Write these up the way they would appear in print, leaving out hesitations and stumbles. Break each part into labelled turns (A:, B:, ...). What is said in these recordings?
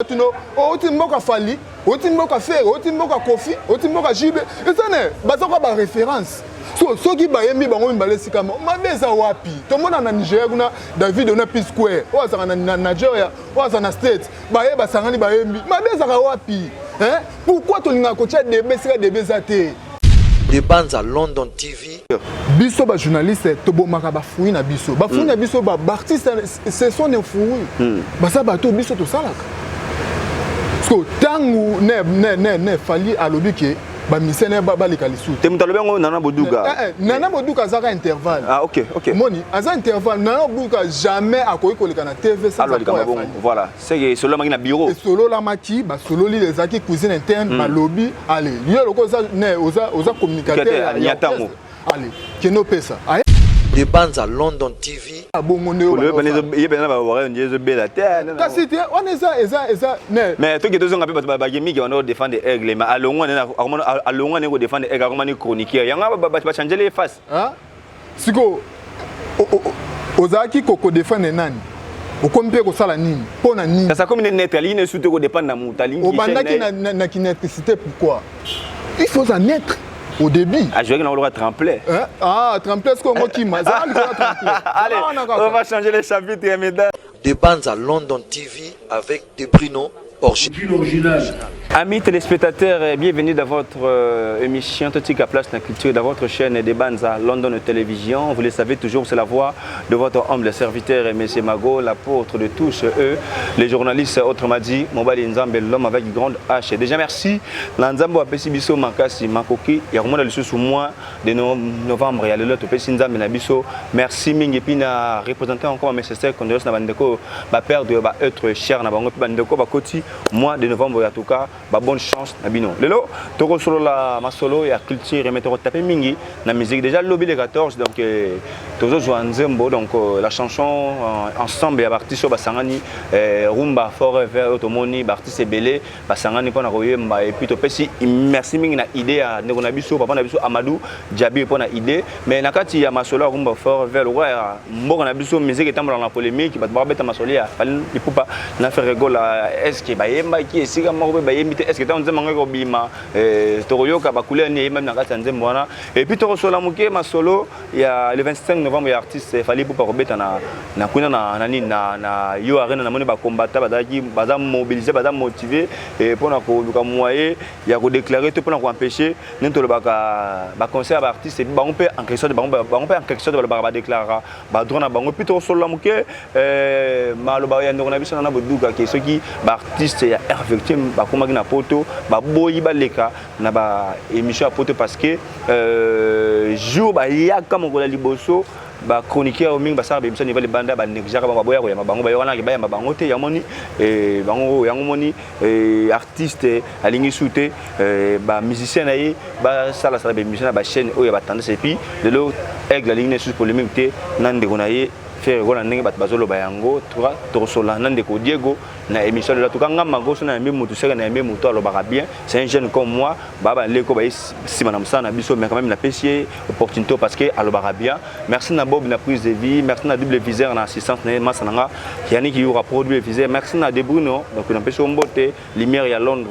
A: Otimboka Fali, Otimboka Fer, Otimboka Kofi, Otimboka Jibe. Et ça n'est pas une référence. So qui bayembi bango mbale sikama. Mabeza wapi. Tout le monde en Nigeria kuna David on a Peace Square. Ou ça na Nigeria, ou ça na States. Baye ba sangani bayembi. Mabeza wapi. Hein? Pourquoi tu n'as coaché des besira des besate?
B: Des bandes à London TV.
A: Biso ba journaliste tobo makaba fouine na biso. Ba fouine na biso ba artiste c'est son infouine. Ba ça bato biso to salaka. Parce que tangu ne fali alobi ke ba misene ba likalisu.
C: Te mutalobe ngo Nana Boduga.
A: Nana Boduga azaka intervalle.
C: Ah OK.
A: Moni aza intervalle Nana Boduga jamais akoki koleka na TV sans
C: accord. Voilà, c'est solo maki na bureau.
A: Solo la maki ba solo li les aki cuisine interne ba lobby allez. Yo loko za ne oza communicateur. Allez, keno pesa.
B: Des bandes à London TV.
C: Mais toi qui es on défendre les aigles, mais à Londres on défendre les aigles, on chroniqueur. Il y a changer les faces.
A: Siko ozaki koko défendre nani? Okompe ko sala nini? Pona nini?
C: Ça comme une neutralité surtout ko dépendre na mutali.
A: Obandaki na kinéticité pourquoi? Il faut en être. Au début.
C: Ah, je vais qu'on a tremplin.
A: Ah, tremplin, c'est comme qui m'a dit.
C: Allez, on va changer les chapitres, mesdames.
B: Des bandes à London TV avec des Bruno original.
C: Amis téléspectateurs, bienvenue dans votre émission Totika Place la Culture, dans votre chaîne des bandes à London Télévision. Vous le savez toujours, c'est la voix de votre humble serviteur, M. Mago, l'apôtre de tous eux, les journalistes, autrement dit, Mobali Nzambe, l'homme avec une grande H. Déjà merci, Nzambo Apesi Biso Makasi Makoki, il y a vraiment le sous mois de novembre, il y a le lot Apesi Nzambe Nabiso. Merci Mingi Pina, représentant encore M. Sester, qu'on doit Nabandeko, va perdre, va être cher, Nabango Bandeko, va côté, mois de novembre, en tout cas. Bonne chance Nabino. Lelo, toko solo la masolo et la culture et mettre taper mingi la musique déjà lobby les 14 donc toujours jouer Nzembo donc la chanson ensemble ya artiste basangani rumba forever automoni artiste belé basangani pona koyemba et puis to pesi merci mingi na idée ya ndeko na biso papa na biso Amadou Diaby pona idée mais nakati ya masolo rumba forever le roi mboko na biso musique etambo dans la polémique ba beta masolo ya il faut pas na faire rigola est-ce que bayemba qui est sika moko bayembi est-ce que tu as un peu bima toroyoka bakoulé ni même na kati nzembo wana et puis torosola muke masolo il y a le 25 novembre il y a artiste fallait pour robeta na kuna na yo arena na moni ba combattre badaki baza mobiliser baza motiver et pour na ko luka moyen il y a ko déclarer tout pour na ko empêcher nto le ba concert ba artiste ba on peut en quelque sorte ba on peut en quelque sorte ba déclarer ba drona bango puis torosola muke maloba ya ndona biso na boduka ke soki ba artiste ya effectivement ba komaki na poto ba boyi ba leka na ba émission à poto parce que jour ba yaka mongola liboso ba chroniqueur au mingi ba sa ba émission niveau les banda ba négligera ba boya ko ya bango ba yona ke ba ya bango te ya moni bango yango moni artiste alingi souté ba musicien na ye ba sala ba émission ba chaîne o ya ba tendance et puis de l'autre aigle la ligne sur polémique te nan de konaye faire gona ndenge bat bazolo bayango tura torosola nande ko Diego na émission de la tout ngam magoso na mbi mutu seka na mbi mutu alobaka bien c'est un jeune comme moi baba leko ba simana msana biso mais quand même na pesier opportunité parce que alobaka bien merci na Bob na prise de vie merci na double viseur na assistance na masananga yani qui aura produit viseur merci na de Bruno donc na pesier mbote lumière ya Londres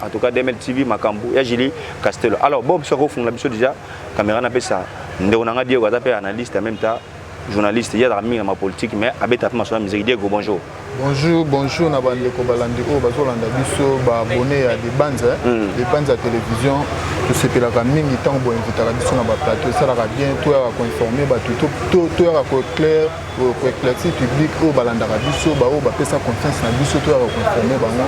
C: en tout cas DML TV Makambu ya Jili Castello alors Bob soko fond la biso déjà caméra na pesa ndeko nanga Diego azape analyste en même temps journaliste, il y a dans ma politique, mais avec ta formation musique, Diego, bonjour.
A: Bonjour, na bande ko balandi o bazolanda biso ba abonné à des bandes à télévision, tout ce que la mingi tant bo inviter la biso na ba plateau, ça la bien, tout à conformer ba tout à clair, pour éclaircir public o balanda biso ba o ba pesa confiance na biso tout à conformer ba ngo.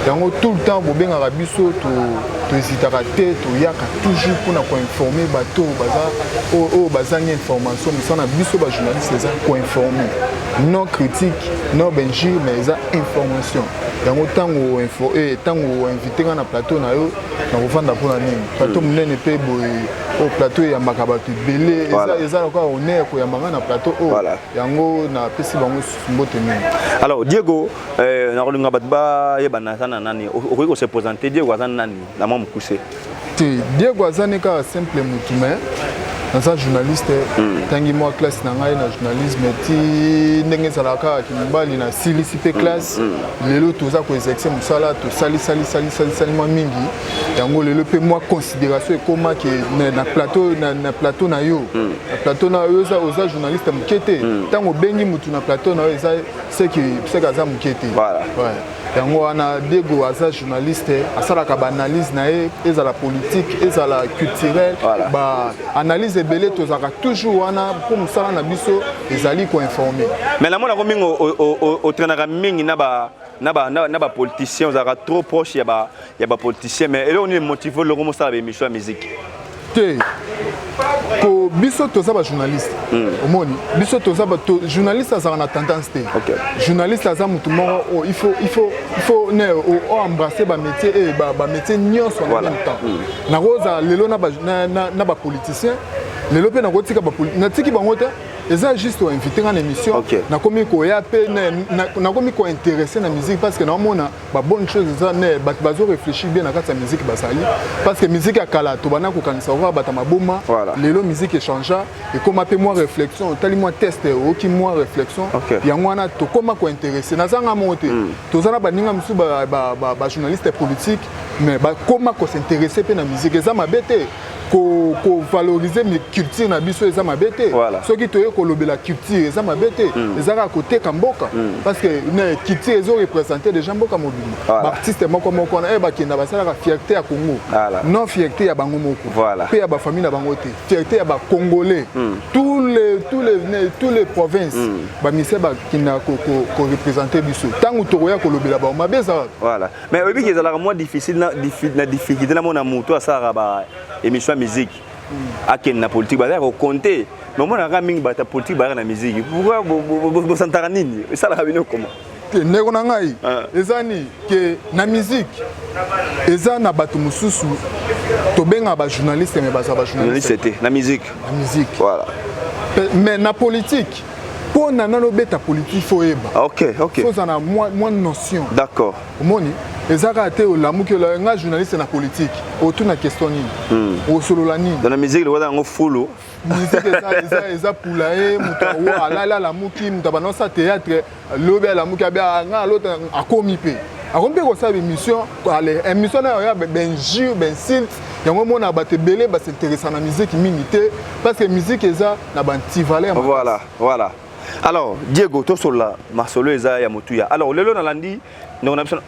A: Yango tout le temps bo benga biso to hésiter rater, to yaka toujours pour na informer ba to baza o bazanga information, mais ça na biso ba journaliste les a ko informer. Non critique, non benji mais ils ont information. Dans autant où info et tant où invité dans le plateau na yo na kufanda pour la nini. Plateau munene pe boy au plateau ya makabatu belé eza encore honneur ko ya manga na plateau o yango na pesi bango mbote nini.
C: Alors Diego na kolinga batba yebana sana nani okoki se présenter Diego azana nani na mwa mukuse.
A: Diego azana ka simple mutume naza journaliste tangi moi classe na ngai na journalisme ti ndenge ezalaka kimibali na silisi pe classe lelo toza ko exercer mosala to sali mwa mingi yango lelo pe moi considération ekoma ke na plateau na yo na plateau na yo oza journaliste mokete tango bengi mutu na plateau na yo eza c'est kaza mokete
C: voilà
A: yango wana Diego aza journaliste asalaka ba analyse na ye ezala politique ezala culturel ba analyse ebele tozaka toujours wana pour mosala na biso ezali ko informer
C: mais la mona ko mingi au traînera mingi na ba politicien ozaka trop proche ya ba politicien mais ele on est motivé le romo ça ba émission ya musique
A: te ko biso toza ba journaliste omoni biso toza ba journaliste azaka na tendance te journaliste aza mutu moko il faut ne embrasser ba métier et ba métier nyonso en même temps na roza lelo na ba politicien lelo pe na kotika ba na tiki bango te eza juste o inviter en émission na komi ko ya pe na komi ko intéresser na musique parce que na mona ba bonne chose ça ne bazo réfléchir bien na kati ya musique basali parce que musique ya kala to bana ko kanisa va bata maboma lelo musique échangea et comme appelle moi réflexion tali moi test oki moi réflexion yango wana to koma ko intéresser na zanga monte to zana ba ninga musu ba journaliste politique mais ba koma ko s'intéresser pe na musique eza mabete ko valoriser mi culture na biso eza mabete soki toye ko lobela culture eza mabete ezaka côté kamboka parce que na culture ezo représenter des gens mboka mobile ba artiste moko na ba kenda basala ka fierté ya Congo non fierté ya bango moko pe ya ba famille na bango te fierté ya ba congolais tous les provinces ba mise ba kina ko représenter biso tangu toya ko lobela ba mabeza
C: voilà mais obi ki ezala moins difficile na difficulté na mona muto asara ba émission musique aken na politique ba ko compter mais moi na mingi ba ta politique ba na musique pourquoi bo santara nini ça la bino comment
A: ndeko na ngai ezani ke na musique eza na bato mususu to benga ba journaliste mais ba journaliste
C: na musique voilà
A: mais na politique pour nano beta politique faut eba
C: OK
A: faut na moins notion
C: d'accord
A: omoni ezaka te olamuki la nga journaliste na politique autour na question nini o solo la nini
C: dans la musique le wada ngo full
A: musique eza poulaye muto ala la muki mutaba no sa théâtre lobe la muki abia nga l'autre akomi pe akompe ko sa émission ale émission na ya ben jeu ben silt yango mona ba te belé ba s'intéresser na musique minité parce que musique eza na ba anti valeur
C: voilà alors Diego to sola masolo eza ya mutuya alors lelo na landi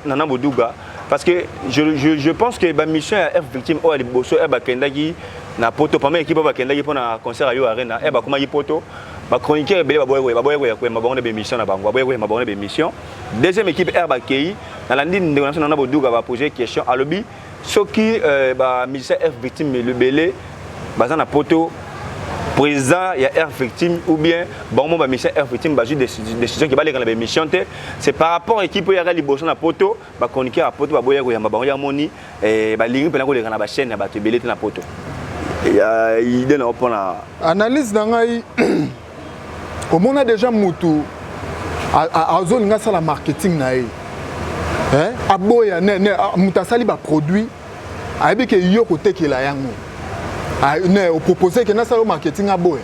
C: na boduga parce que je pense que ba mission ya F victime o ali boso e ba kendaki na poto pa équipe ba kendaki pona concert ayo arena e ba kuma yi poto ba chroniqueur belé ba boye ko ma bonne be mission na bango ba boye ma bonne be mission deuxième équipe R ba kei na landi na boduga ba poser question alobi soki ba mission F victime le belé baza na poto président il y a air victime ou bien bon ba mission air victime ba décision qui va les la mission c'est par rapport à équipe ya li boso na poto ba chroniqueur à poto ba boya ko ya ba ya moni et ba lingi pena ko le na ba chaîne ba tebelete na poto ya idée na opona
A: analyse na ngai au monde a déjà mutu a zone nga sala marketing na e aboya ne mutasali ba produit aibi ke yo ko tekela yango ne proposer que na sala marketing aboya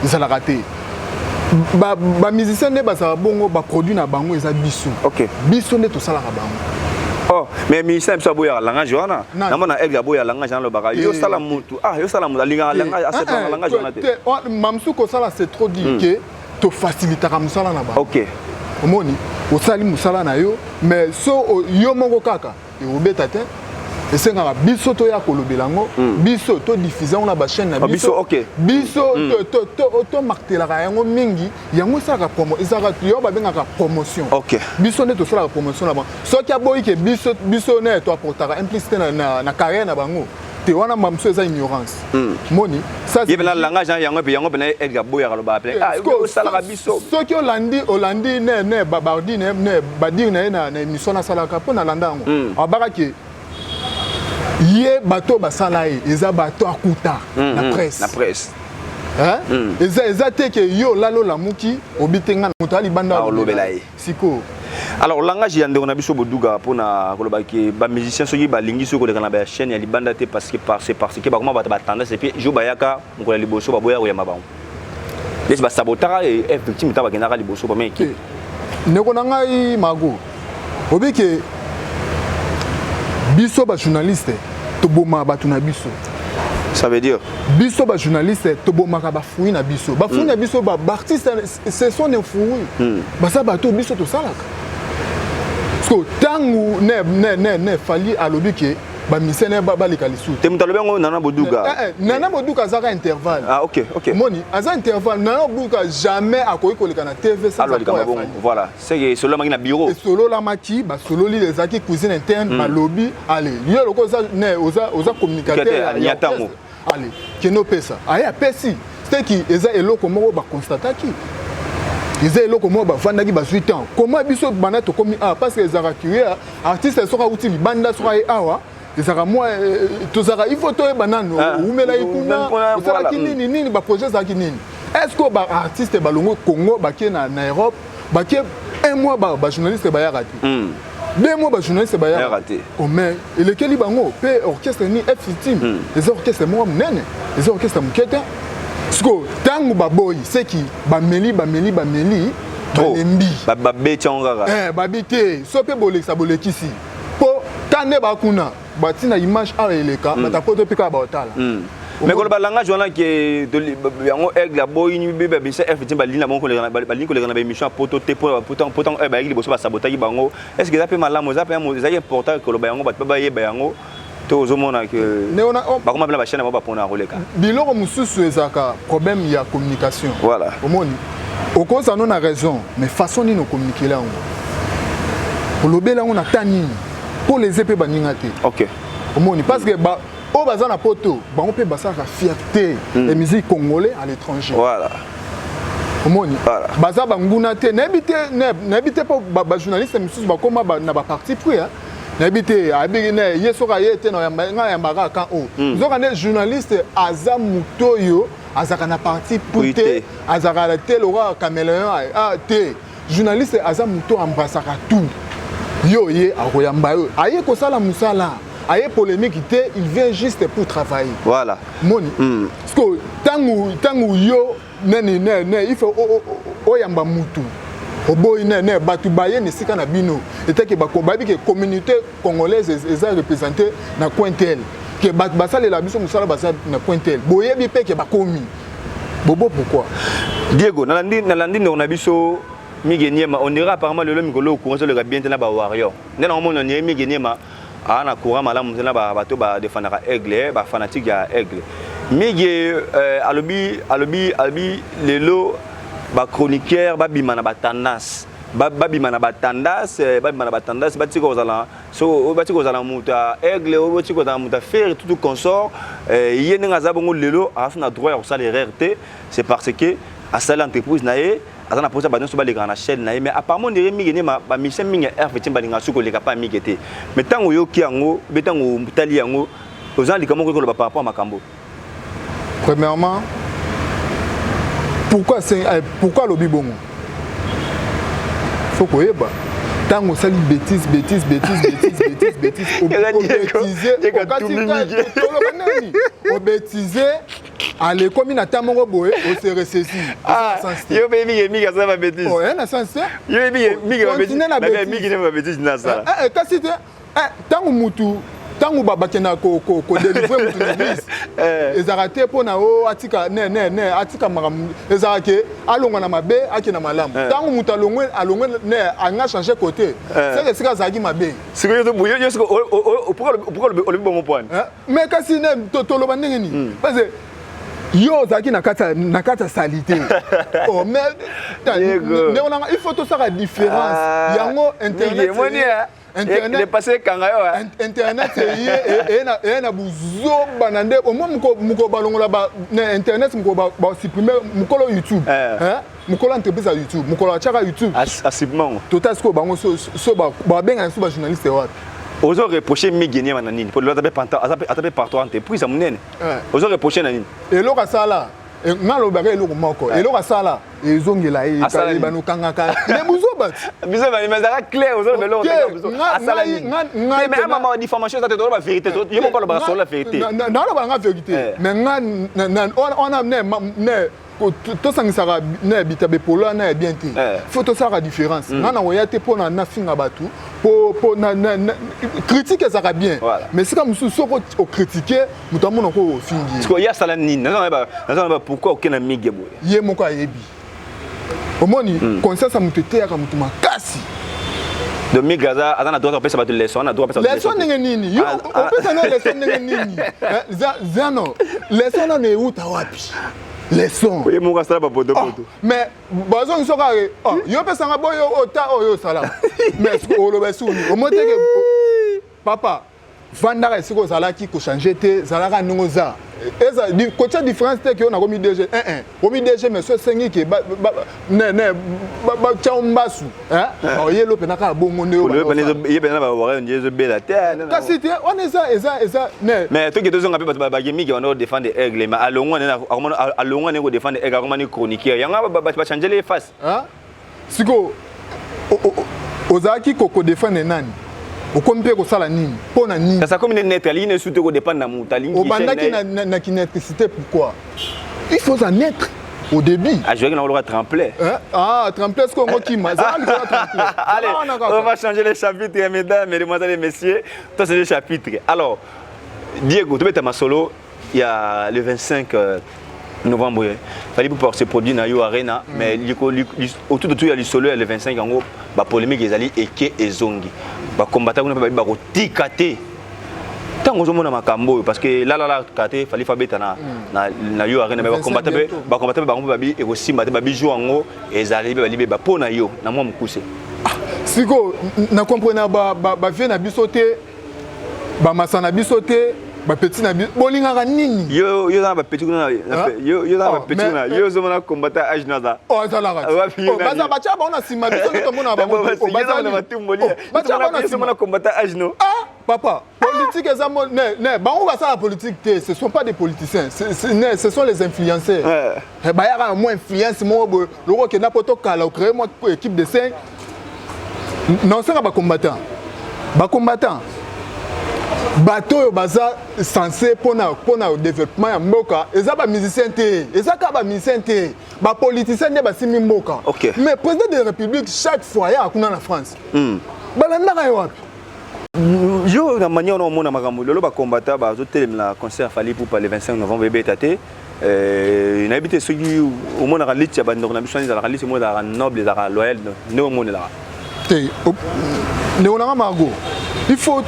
A: ça la raté ba musicien ne ba sa bongo ba produit na bango eza biso biso ne to sala ka bango
C: oh mais musicien so aboya langage wana na mona elga aboya langage na lo baka yo sala mutu yo sala mutu linga langage a cette langage wana te
A: mamsu ko sala c'est trop dit que to faciliter ka musala na bango omoni osali musala na yo mais so yo mongo kaka e obeta te esengaka biso to ya kolobela ngo biso to diffuser on a ba chaîne na biso biso to martelaka yango mingi yango saka promo ezaka yo ba bengaka promotion biso ne to sala promotion na ba soki aboyi ke biso ne to apportaka implicité na carrière na bango te wana mamso eza ignorance moni ça
C: c'est la langage yango pe na Edgar Boya ka lo ba appeler yo sala biso
A: soki olandi ne babardi ne badir na émission na sala ka pona landango abaka ke yé bateau basalaye eza bateau akuta na presse eza te ke yo lalo la muki obitenga na mutali banda
C: lobelaye
A: siko
C: Alors langage yande on a biso boduga pona ko ba ki ba musicien so yi ba lingi so ko de kana ba chaîne ya libanda te parce que parce que ba comment ba tendance et puis jo bayaka ko liboso ba boya ya mabango les ba sabotara et victime ta ba kenaka liboso ba meki
A: ne ko na ngai mago obike biso ba journaliste to boma ba tuna biso.
C: Ça veut dire
A: biso ba journaliste to boma ka ba fouille na biso ba fouille na biso ba artiste ce sont des fouilles ba ça ba to biso to salaka parce que tangu ne fali alobike ba misene ba likalisu
C: te mutalobe ngo nana boduga
A: zaka intervalle.
C: Ah OK
A: moni aza intervalle nana boduga jamais akoki koleka na TV sans
C: voilà c'est solo maki na bureau
A: et solo la maki ba solo li les aki cuisine interne ba lobby allez yo loko za ne oza communicateur
C: ya tango
A: allez keno pesa aya pesi c'est qui eza eloko moko ba constataki eza eloko moko ba vandaki ba 8 ans comment biso bana to komi parce que ezaka curia artiste soka uti libanda soka awa ezaka moi tozaka il faut to banano umela ikuna ezaka nini ba projet zaki nini est-ce que ba artiste balongo Congo ba ki na Europe ba ki un mois ba journaliste ba yarati 2 mois ba journaliste ba yarati o mais elekeli bango pe orchestre ni F-team les orchestres moi nene les orchestres muketa sko tangu ba boy c'est qui ba meli balembi
C: ba betchanga
A: babite so pe bolekisa bolekisi po tande bakuna batina image a eleka batapoto pika ba otala
C: mais ko ba langage wana ke yango aigle la boy ni bebe bisa F-team ba lina monko ba lina ko le na ba émission poto te pourtant ba aigle boso ba sabotaki bango est-ce que ça peut malamu ça peut important que ba yango ba ye ba yango tozomona que ba comment la chaîne ba pona roleka
A: biloko mususu ezaka problème ya communication
C: voilà
A: omoni okoza non a raison mais façon ni no communiquer là on lobela on a tani pour les épées baningate
C: OK
A: omoni parce que ba o baza na poto ba on peut basa ka fierté les musiques congolais à l'étranger
C: voilà
A: omoni baza banguna te n'habite pas ba journaliste mususu ba koma na ba parti pris n'habite abigine yesoka yete na ya mara kan o zoka ne journaliste aza mutoyo azaka na parti pouté azaka la telora caméléon te journaliste aza muto ambasaka tout yo ye akoyamba yo aye ko sala musala aye polémique te il vient juste pour travailler
C: voilà
A: moni parce que tangu yo ne il faut oyamba mutu oboyi ne batu baye ne sika na bino eteke bakobabi ke communauté congolaise eza représentée na Cointel que basale la biso musala basa na Cointel boyebi pe ke bakomi bobo pourquoi
C: Diego nalandi on a biso migeniema on ira apparemment le mikolo courant le bien na ba warrior nena on on yemi migeniema ana courant malamu na ba bato ba défendra aigle ba fanatique ya aigle migi alobi lelo ba chroniqueur ba bimana ba tendance babimana ba tendance batiko zala so batiko zala muta aigle batiko zala muta faire tout consort yene ngaza bongo lelo afuna droit ya kusala RRT c'est parce que à cette entreprise naé azana posa ba nso ba le grande chaîne naé mais apparemment ndere migene ba mission minga RFT balinga suko le kapa migete mais tango yoki yango betango mutali yango ozali likamo ko lo par rapport à makambo.
A: Premièrement, pourquoi le bibongo? Faut qu'on y ait pas. Tant qu'on sali bêtise, on bêtisait, allez comme il a tellement boé, on s'est ressaisi.
C: Ah, yo baby mi ça va bêtise.
A: Oh, un sens.
C: Yo baby mi va bêtise na ça.
A: Kasi tant mutu tangu babakena ko délivrer mutu l'église ezarate pona o atika atika maram ezarake alonga na mabe akina malamu tangu mutu alongwe ne anga changer côté c'est que zaki mabe
C: siko yo buyo yo siko pourquoi le bon point
A: mais kasi ne to lo bandenge ni parce que yo zaki na kata salité oh mais il faut tout ça la différence yango internet Internet
C: est passé kangayo
A: Internet et na buzo banande au moins muko balongola ba internet muko ba supprimer mukolo YouTube mukolo entreprise à YouTube mukolo chaka YouTube
C: asibement
A: total ce ko bango so ba benga so ba journaliste wa
C: ozo reprocher migenia manani pour le taper partout entreprise à munene ozo reprocher nani
A: et lo ka sala ngalo ba ke lo moko et lo ka sala ezongela ye bano kangaka mais buzoba
C: biso ba mais ça clair aux autres mais là mais maman diffamation ça te donne la vérité il faut pas le bras sur la vérité
A: non la vérité mais on a ne to sangisaka na bitabe polo na bien te faut to sara différence na oya te pona na finga batu po na critique ça bien mais c'est comme soko au critiquer muto amona ko fingi
C: parce que ya sala nini na ba pourquoi aucun ami gebo
A: ye moko ayebi omoni conscience amutete ya mutu makasi
C: de migaza azana droit pesa ba de leçon na droit pesa
A: leçon ndenge nini yo opesa na leçon ndenge nini zano leçon na ne uta wapi leçon
C: oui mon gars ba bodo
A: mais bazon sokare yo pesa nga boyo ota oyo sala mais o lo besuni o moteke papa vandara esiko zalaki ko changer te zalaka nungoza eza di côté différence te que on a commis DG commis DG mais so sengi ke ba chambasu hein yelo penaka bongo ne
C: ye bena ba wara njezo bela te
A: kasi te on eza
C: mais to ke to zonga pe ba gemi ke on doit défendre aigle mais alongo ne ko défendre aigle comment ni chroniqueur yanga ba changer les faces
A: hein siko ozaki ko défendre nani okompe ko sala nini pona nini
C: ça comme une net ligne surtout ko dépend na mutali
A: au bandaki na kinéticité pourquoi il faut en être au début
C: à jouer dans le tremplin
A: tremplin ce qu'on qui m'a
C: allez on va changer les chapitres mesdames mesdemoiselles et messieurs toi c'est le chapitre alors Diego tu mets ma solo il y a le 25 novembre il fallait pour se produire na Yo Arena mais autour de tout il y a le solo le 25 en gros ba polémique ezali eke ezongi ba combattant on ba ko tikate tango zo mona makambo parce que là kate fallait fa beta na Yo Arena ba combattant ba babi e ko simba te babi jou ngo ezali ba libe ba pona yo na moi mukuse
A: siko na comprendre ba vie na bisote ba masana bisote ba petit na bolingaka nini
C: yo na ba petit na yo na ba petit na yo zo mona combattant age na za
A: azalaka baza bacha ba ona sima biso to mona ba
C: baza na batumboli bacha ba ona sima na combattant age no
A: papa politique ezamo ne bango ba la politique te ce sont pas des politiciens ce sont les influenceurs ba ya moins influence mo loko ke na poto kala créer moi équipe de 5 non c'est ba combattant bato baza censé pour le développement ya mboka eza ba musicien te eza ka ba musicien te ba politicien ne ba simi mboka mais président de la République chaque fois ya kuna na France balandaka yo wapi
C: yo na manière on mona makambo lelo ba combattant ba zo telemela concert fali pour le 25 novembre betate na habité ceux qui au mona ka litia ba ndoko na biso ni za ka litia mo da noble za ka loyal ne o mona la
A: te ne ona mago il faut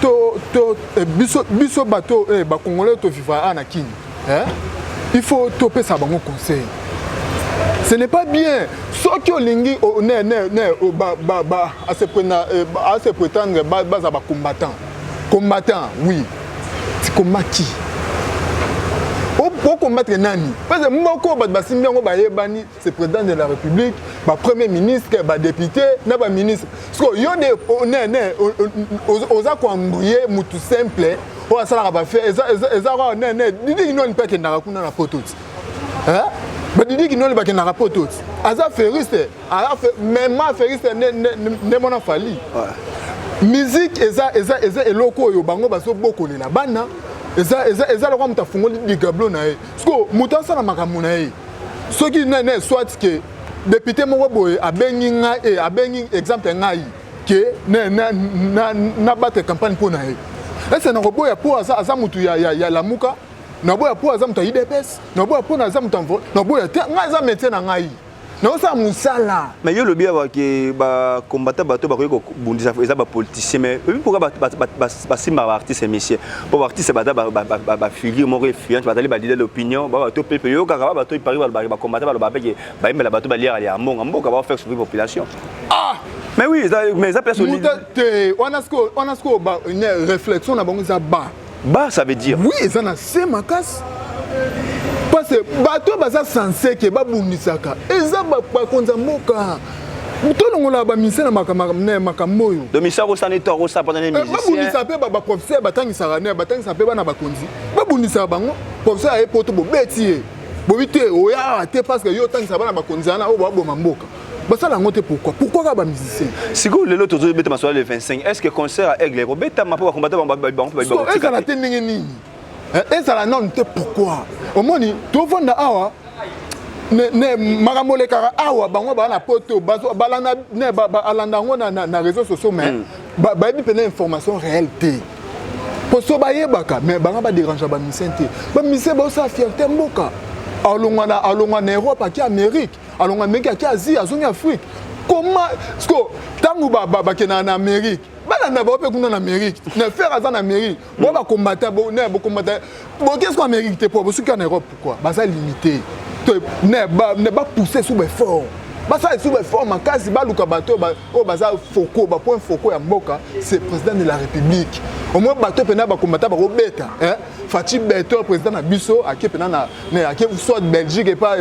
A: biso bato ba congolais to vivre na kini il faut toper ça bango conseil ce n'est pas bien ceux qui olingi à se prétendre baza ba combattant oui c'est combat qui pour combattre nani parce que moko ba basimbi ngo ba yebani c'est président de la République ba premier ministre ba député na ba ministre parce que yo oza ko embrouiller mutu simple o asala ba faire eza didi non pas que na kuna na pototi ba didi ki non ba que na pototi aza feriste même feriste ne mona fali musique eza eloko yo bango baso bokolela bana eza le roi mutafungoli di gablo na e sko mutasa na makambo na e soki ne soit que député moko boye abengi exemple ngai que na battre campagne pour na e ese na boya pour aza mutu ya lamuka na boya pour aza mutu ya IDPS na boya pour aza mutu envo na boya te ngai za métier na ngai non ça musala
C: mais yo le bien que ba combattant bato ba ko bundisa eza ba politicien mais pourquoi ba simba ba artiste monsieur pour artiste ba figure mo influence ba dali ba leader l'opinion ba to pepe yo ka ba to pari ba combattant ba peke ba imela bato ba lire ya mboka ba faire souffrir population mais oui mais ça personne
A: on a ce ko ba une réflexion na bango za ba
C: ça veut dire
A: oui ça na c'est makas parce que bato baza censé que babundisaka eza ba konza mboka tolongola ba misena makambo yo
C: de misako sane to ça pendant les musiciens
A: babundisa pe ba professeur batangisaka ne batangisa pe bana bakonzi babundisa bango professeur aye poto bo beti bobite oya te parce que yo tangisa bana bakonzana o babo mamboka ça la ngote pourquoi ba musicien
C: si go lelo tozo beta masola le 25 est-ce que concert à Aigle robeta ma pour combattre
A: est-ce que la te nini est-ce la non te pourquoi au moni to vanda awa ne maramole kara awa bango ba na poto balana ne ba alanda ngona na réseaux sociaux mais ba bi pena information réalité pour so ba yebaka mais bango ba déranger ba musicien te ba musicien ba sa fierté mboka alongwa na Europe qui Amérique alongwa Amérique qui Asie azongi Afrique comment parce que tangu ba ke na Amérique bala na ba pe kuna na Amérique na faire azan na Amérique bo ba combattre bo combattre bon qu'est-ce qu'en Amérique te pour ce qu'en Europe pourquoi ba ça limité ne pas pousser sous effort ba ça sous effort makasi ba luka bato ba o ba za foko ba point foko ya mboka c'est président de la République au moins bato pena ba combattre ba robeta hein Fatih Beto président na biso aki pena na aki soit Belgique et pas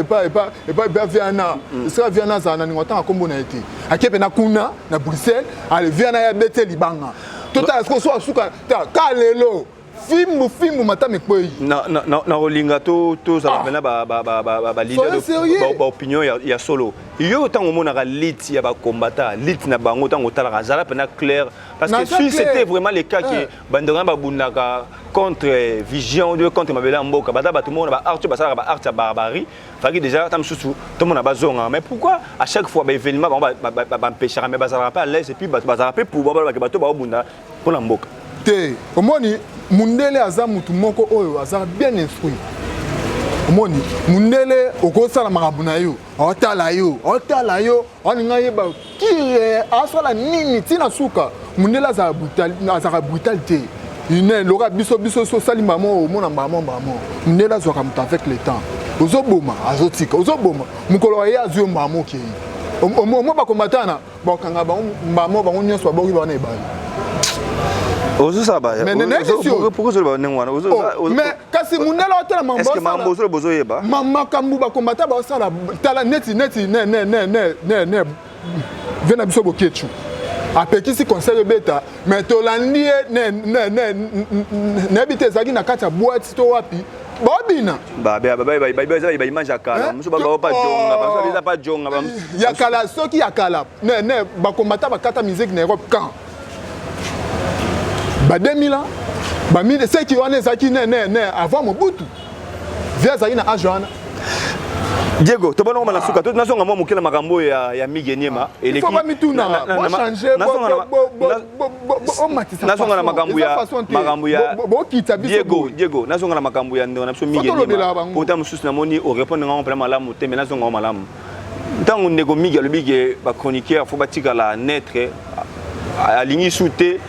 A: Viana ça Viana za na ngota akombo na été aki pena kuna na Bruxelles ale Viana ya bete libanga total est-ce que soit suka ta kalelo film matame koi
C: na rolinga to za pena ba leader ba opinion ya solo yo tango mona ka lit ya ba combattant lit na bango tango tala razala pena clair parce que si c'était vraiment le cas que bandonga ba bunaka contre vision de contre mabela mboka bata ba tout monde ba art ba ça ba art barbarie faki déjà tam susu tout monde ba zonga mais pourquoi à chaque fois ba événement ba empêcher mais ba ça pas à l'aise et puis ba ça rappelle pour ba bato ba bunda pour la mboka
A: te omoni mundele aza mutu moko oyo aza bien instruit omoni mundele okosala makambo na yo otala yo oninga yeba kire asala nini tina suka mundele aza brutalité une lora biso so sali maman omona maman mundele azwaka mutu avec le temps ozoboma azotika ozoboma mukolo ya azyo maman ke omo ba komatana ba kanga ba maman ba nyonso ba boki ba na ebali
C: pourquoi je le
A: mais kasi munela otela mambo
C: est-ce que mambo so bozo yeba
A: mama kambu ba kombata ba sala tala neti ne vena biso bokechu apekisi conseil beta mais tolandi ne bite zaki na kata boîte to wapi bobina
C: ba image akala muso ba pas jonga ba jonga
A: ya kala soki ya kala ne ba kombata ba kata musique na Europe quand ba 2000 ans ba mille c'est qui on est zaki ne avant Mobutu via zaki na ajwana
C: Diego to bana na suka to na songa mo mukela makambo ya migeniema
A: il faut pas mituna moi changer on matisa
C: na songa na makambo ya
A: bo kita biso
C: Diego na songa na makambo ya ndo na biso migeniema pourtant mususu na moni o répondre ngam vraiment la muté mais na songa malamu ntango ndeko migi le bige ba chroniqueur faut batika la naître alingi souté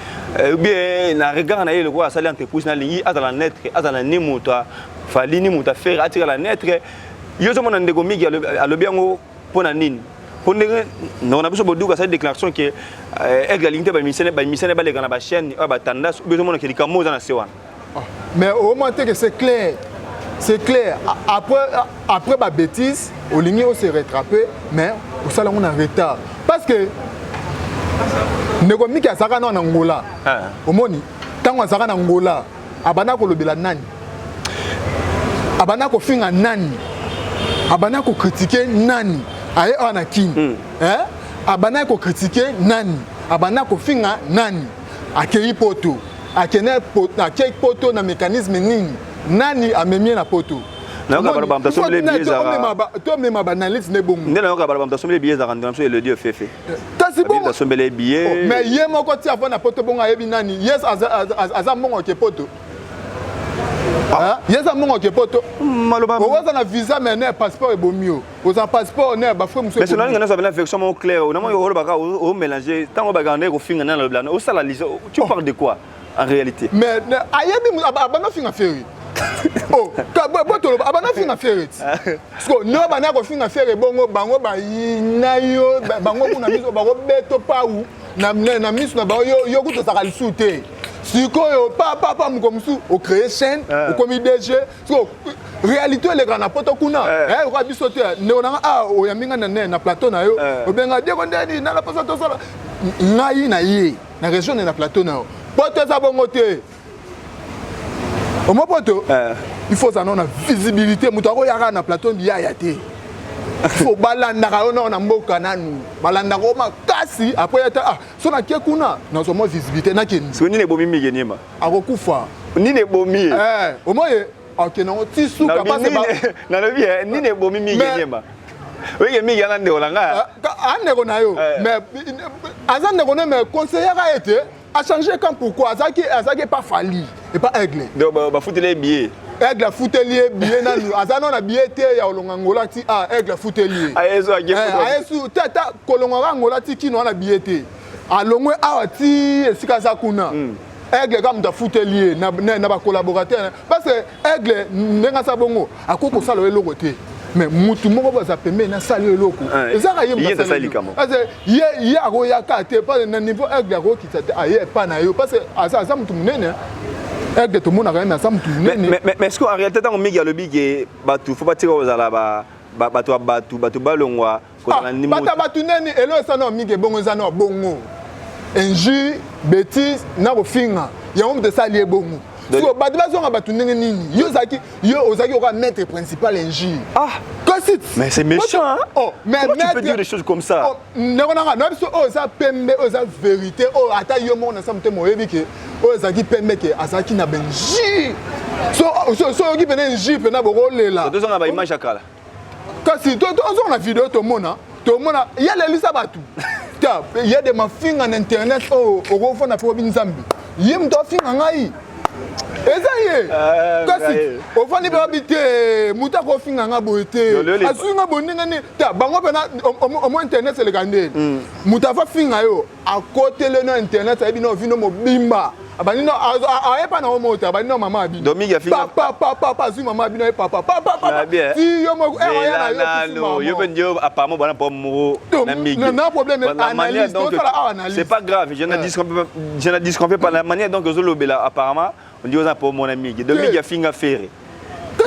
C: ou bien na regard na le quoi sali entreprise na lingi azala naître azala ni muta fali ni muta faire atira la naître yo zo mona ndeko migi alobi yango pona nini pondenge na biso boduka sa déclaration que egalite ba misene ba les na ba chaîne ba tendance ou bien zo mona ke likamo za na sewana
A: mais au moins que c'est clair après ba bêtise au ligne on se rattraper mais au sala on a retard parce que ndeko migi azaka na Angola omoni tango azaka na Angola abana ko lobela nani abana ko finga nani abana ko critiquer nani aye ona kin abana ko critiquer nani abana ko finga nani akei poto akene poto na mécanisme nani amemie na poto
C: na ka ba bamta somle bieza
A: to mema banaliste ne bongo
C: ndena ka ba bamta somle bieza kan ndamso le dieu fefe
A: kasi bongo
C: somle billet
A: mais ye moko ti afona poto bongo ayebi nani yes aza mbongo ke poto yes mbongo ke poto
C: maloba
A: oza na visa mais ne passeport e bomio oza passeport ne ba frère monsieur
C: mais cela ngana ça bela version mon clair on a yo ba ka o mélanger tango ba gane ko finga na lobla o sala lise tu parles de quoi en réalité
A: mais ayebi abana finga feri oh kabotolo abana finga feri so no bana ko finga feri bongo bango ba inayo bango kuna miso ba ko beto pawu na miso na ba yo kuto saka lisute sikoyo papa mukomsu o créer chaîne o komi DG so réalité le grand poto kuna ko bisote ne ona o yaminga na plateau na yo o benga Diego ndeni na la pasa to sala ngai na ye na région na plateau na poto za bongo te o mo poto il faut ça na visibilité mutu akoyaka na plateau ya yate faut balanda kaona na mboka nanu balanda ko makasi après ah so na kie kuna na so mo visibilité na keni
C: so nini bomi migenyema
A: akokufa
C: nini bomi
A: au moins ok non ti suka parce que
C: na lobi nini bomi migenyema oui mi yana ndolanga
A: ane ko na yo mais azande ko na mais conseiller a été a changé quand pourquoi azaki pas Fally et pas Aigle
C: donc ba foutre les billets
A: Aigle foutelier billet nanu azana na billet te ya olonga ngola ti ah Aigle foutelier
C: ayeso
A: ayesu tata kolonga ngola ti kino na billet te alongwe awa ti esika za kuna Aigle comme da foutelier na ba collaborateur parce que Aigle ndenga sa bongo akoko sala eloko te mais mutu moko baza pembe na sala eloko ezaka ye
C: sali kamo
A: parce que ye ako ya kate pas na niveau Aigle ako kitate aye pas na yo parce que asa mutu munene Aigle tout le monde a quand même ça mutu munene
C: mais est-ce qu'en réalité tant migi alobi ke batu faut pas tirer aux ala batu balongwa ko na nimo
A: batu neni elo ça no migi bongo za no bongo injure bêtise na kofinga ya homme de salier bongo so batu bazonga batu nenge nini yo ozaki oka maître principal injure
C: mais c'est méchant hein
A: mais
C: tu peux dire des choses comme ça
A: non biso oza pembe oza vérité ata yo mona sa mte moyebi ke ozaki pembe ke azaki na benji so yoki pene injure pena bokolela
C: tozonga ba image akala
A: kasi tozonga na video tomona ya lelisa batu il y a des mafinga na internet okofona pe obinzambi ye mto finga ngai ezaye kasi ofani pe obite muta ko finga nga boete asunga boninga ni ta bango pena omo internet c'est le gandel muta fa finga yo à côté le no internet ça bino vino mobimba abanino ayepa na omota abanino mama abi
C: domingue finga
A: papa zu mama abi no papa si yo mo
C: ya na yo benjo apparemment bana pour mo na migi
A: non problème analyse donc
C: c'est pas grave je ne disconfie pas la manière donc ozolobela apparemment on dit aux pour mon ami domingue finga ferré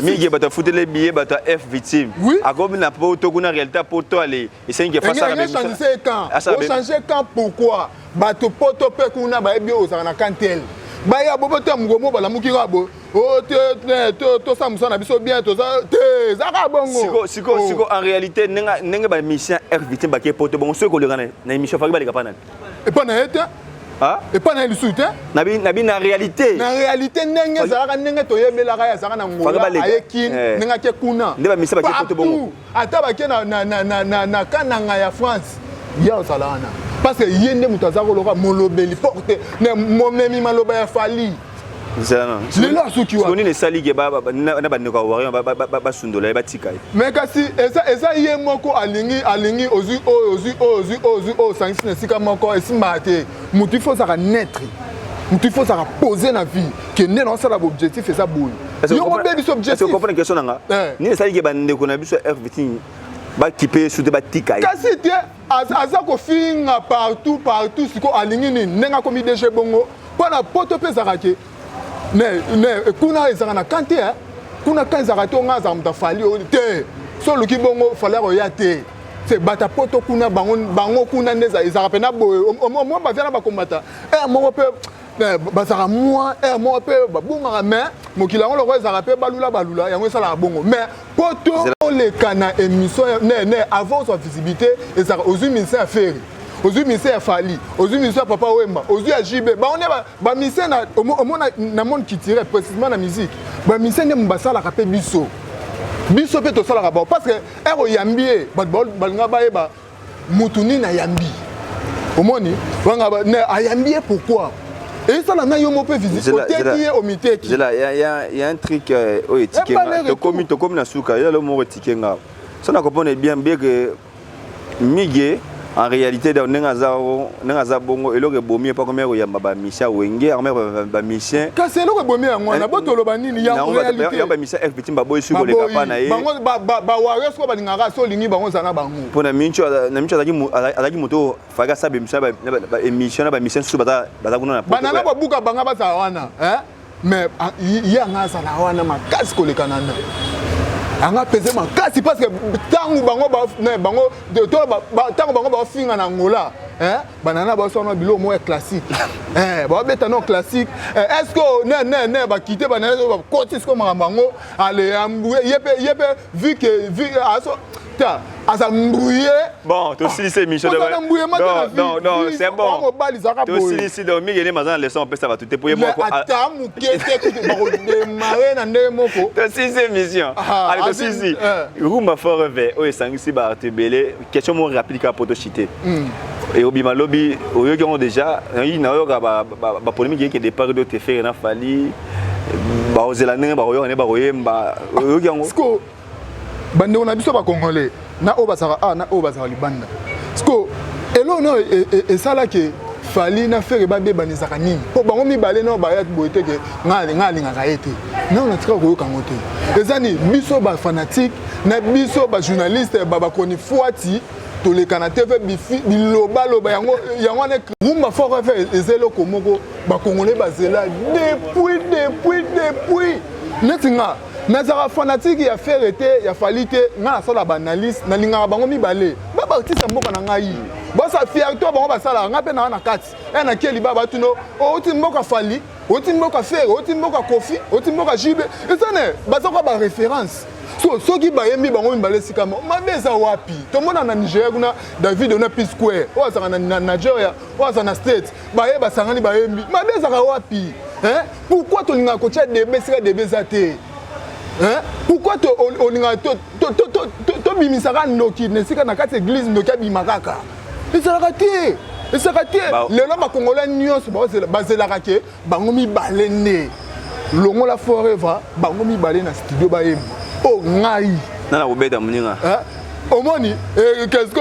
C: migi bata foutre les billets bata F victime a comme na poto kuna réalité poto aller et c'est que face à la
A: changer quand pourquoi bato poto pe kuna ba ebi ozana na kantel ba ya bobote mugomo bala mukira bo o to samusa na biso bien to te zaka bongo
C: siko en réalité nenga ba mission F victime ba ke poto bon ceux ko le na émission fa ba le kapana
A: et pas na été
C: ah
A: et pas na lisuite
C: nabi na réalité
A: nenge zaka nenge to yebela ka ya zaka na ngola ayeki nenga ke kuna
C: ndeba mission ba ke poto bongo
A: ata ba ke na kananga ya France ya salana parce que yende mutaza ko loka molobeli porte ne momemi maloba ya Fally
C: zana
A: lelo asuki wa
C: soni ne sali ke ba na ba ndeko wa ba sundola ba tika
A: mais kasi eza ye moko alingi ozu sangisi na sika moko esimba te mutu faut ça naître mutu faut ça poser na vie que ne non ça l'objectif et ça boule yo mo bebi so objectif
C: est-ce que vous comprenez question nga ni sali ke ba ndeko na biso everything ba kipe sous de ba tika
A: kasi te aza ko finga partout siko alingi ni nenga komi DG bongo pona poto pe zakake ne kuna ezanga na kante kuna kanza rato ngaza mta Fally te so luki bongo fala ro ya te c'est bata poto kuna bango kuna neza ezaka pena boye mo ba vient ba kombata mo pe bazaka moi mo pe babunga mais mokila ngolo ko ezaka pe balula yango sala bongo mais poto le kana émission ne avant sa visibilité ezaka ozu ministère affaire ozu ministère Fally ozu ministère Papa Wemba ozu ya JB ba on ba ministère na monde qui tirait précisément la musique ba ministère ne mbasala ka pe biso pe to sala ka ba parce que ero yambie balinga ba eba mutuni na yambi omoni wanga ba ne ayambie pourquoi et ça là yo mo pe visite côté au miteki
C: il y a un truc au étiquette to comme na suka il y a le mot étiquette nga ça na comprendre bien que migi en réalité dans nengaza bongo eloko bomi pas comme ya ba mission wenge armé ba mission
A: ka c'est eloko bomi ya ngwana botolo banini ya réalité
C: ya ba mission F victime ba boy suko le kapana ye
A: bango ba warriors ko ba ngara so lingi bango zana bango
C: pona mincho azaki moto faga sabe mission ba mission su bata kuna na
A: banana ba buka banga ba wana mais ya ngasa na wana makasi ko le kanana anga pesé makasi parce que tangu bango ba finga na ngola banana ba sono bilo mo classique ba beta non classique est-ce que ne ba quitter banana ba côté comme bango aller yep vu que aso ta asa mbrouillé
C: bon to si c'est Michel non c'est bon to si donc mi gene mazana leçon on peut ça va tout pour moi
A: attends mukete ko démarrer na ndemoko
C: to si c'est mission allez to si rumba forever o esangisi ba tebele question mo rapide ka poto chité et obima lobby oyo qui déjà il na yo ba polémique qui départ de te faire na fali ba ozelane ba oyo ne ba oyemba oyo qui
A: bande on a biso ba congolais na obasara na obasara libanda sko elo no et ça là que fali na faire ba beba nisaka nini po bango mibale no ba ya boite ke ngali ngaka ete na on a tika ko kangote ezani biso ba fanatique na biso ba journaliste ba koni fuati to le kana TV biloba yango ne rumba fort faire ezelo komoko ba congolais ba zela depuis netinga nazara fanatique ya faire été ya falite nga sala ba analyse na linga bango mibale ba artiste mboka na ngai ba sa fierté bango ba sala nga pe na kati na keli baba tuno o timboka fali o timboka faire o timboka kofi o timboka jibe ezane ba sa ba référence so qui bayembi bango mibale sikamo mabeza wapi to mona na Nigeria kuna David on a P Square o sa na Nigeria o sa na state baye ba sangani bayembi mabeza ka wapi pourquoi to linga ko tia debe sika debe zate pourquoi on to bimisaka noki nesika na kati église noki bimakaka ezalaka te lelo ba congolais nyonso bazelaka ke bango mibale ne longola forever bango mibale na studio bayembi o ngai
C: nana obeda muninga
A: omoni qu'est-ce que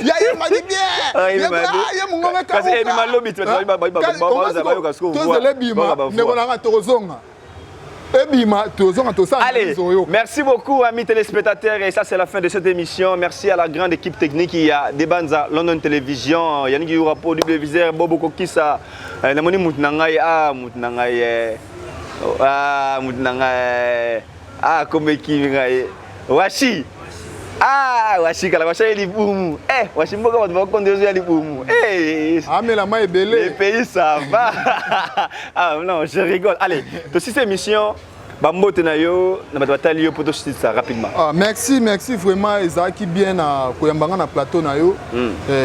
A: ya madi bien ya mungonga ka
C: kasi eni malobi tu Allez, merci beaucoup amis téléspectateurs et ça c'est la fin de cette émission. Merci à la grande équipe technique qui a des bandes à London Télévision. Yannick Yourapo, double viseur, Bobo Kokisa, Namoni Moutnangaï, comme qui Washi. Washi kala washi eli boum. Washi mboka watu wakondezo eli boum.
A: Mais la main est belle.
C: Les pays ça va. Non, je rigole. Allez, donc si c'est émission Bambo Tenayo, na batali yo poto ça rapidement.
A: Merci vraiment Ezaki bien na koyambanga na plateau na yo.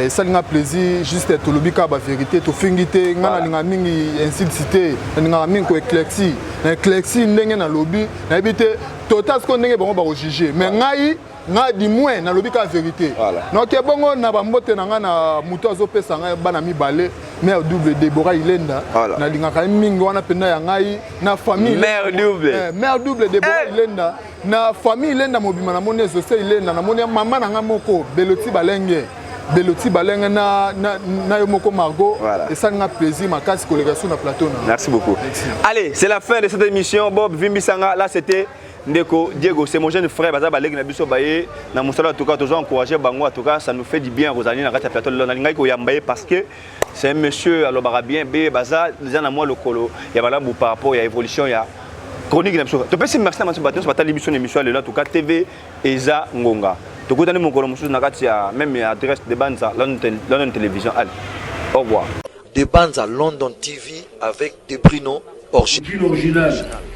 A: Ça linga plaisir juste to lobika ba vérité to fingité ngana linga mingi ainsi de cité. Linga mingi ko éclairci. Na éclairci ndenge na lobby na bité total ce qu'on ndenge bango ba juger. Mais ngai nga di moins na lobika vérité. Donc bongo na bambote na nga na muto azopesa nga bana mibale mère double Deborah Ilenda na linga ka mingi wana penda ya ngai na famille
C: mère double
A: Deborah Ilenda na famille Ilenda mobima na moni José Ilenda na moni mama na nga moko Beloti Balenge na yo moko Margot et ça nga plaisir makasi collégation na plateau na.
C: Merci beaucoup. Allez, c'est la fin de cette émission Bob Vimbisanga là c'était Ndeko Diego, c'est mon jeune frère baza baleg na biso baye na musala en tout cas toujours encourager bango en tout cas ça nous fait du bien Rosalie na kati plateau na lingai ko yambaye parce que c'est un monsieur alobara bien be baza déjà na moi lokolo ya bala bu par rapport à évolution ya chronique na biso. To pesi merci na maso bato batali biso émission le en tout cas TV Eza Ngonga. To kutani mokolo mususu na kati ya même adresse de Banza London Télévision. Allez. Au revoir.
B: De Banza London TV avec des Bruno original.